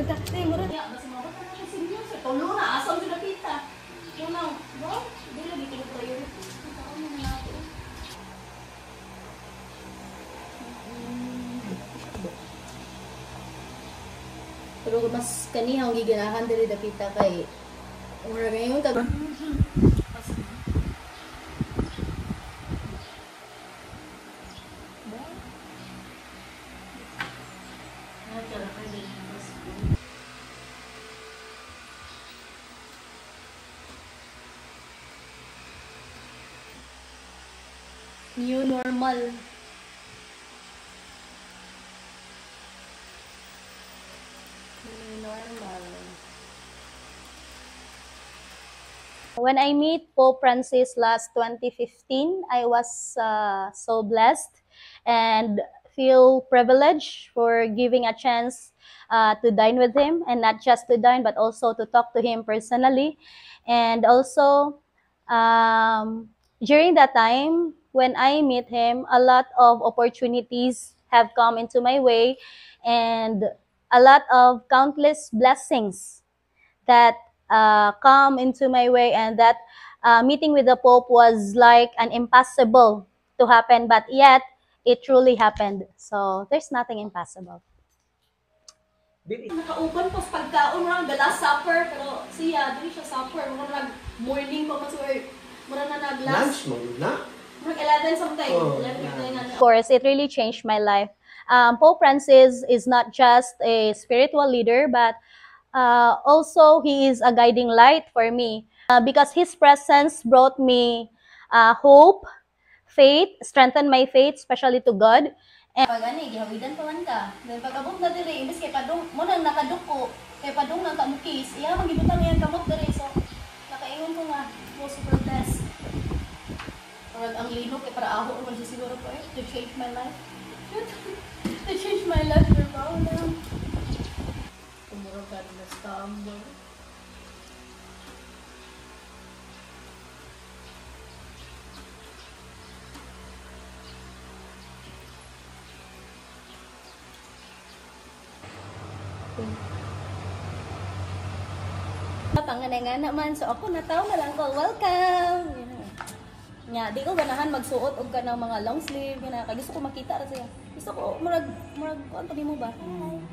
Nagkakte mo rin. Ya, basta mga bata na senior. Tulo na, asam sila kita. Yung na, bro, hindi lagi ko priority. Ang taon na natin. Pero mas kanihang giganahan diri dapita kay mura ngayon tag new normal. When I meet Pope Francis last 2015, I was so blessed and feel privileged for giving a chance to dine with him, and not just to dine, but also to talk to him personally. And also, during that time, when I meet him, a lot of opportunities have come into my way, and a lot of countless blessings that come into my way, and that meeting with the Pope was like an impossible to happen, but yet it truly happened. So there's nothing impossible. Nakauban pa sa pagkaon, murang the last supper, pero siya, dili siya supper, murang nag-morning pa mas or murang na nag-last. Lunch, na? Murang 11 something. 11, of course, it really changed my life. Pope Francis is not just a spiritual leader, but also he is a guiding light for me, because his presence brought me hope, faith, strengthened my faith, especially to God. And pag ani gihawidan pa man ka, then pag abot na diri imbes kay padung mo nang nakaduko, kay padung nang kamukis, iya magibutang iyang kamot diri, so nakaingon ko nga post protest. Or ang lino kay para aho man siguro ko to change my life. To change my life for now na. Umuro ka na stumble. Panganay-ngana man, so ako nataw na lang ko, welcome! Nya, di ko ganahan magsuot og kanang mga long sleeve, gana, kay gusto ko makita ra siya. Gusto ko, murag, kuan pa mo ba? Hi!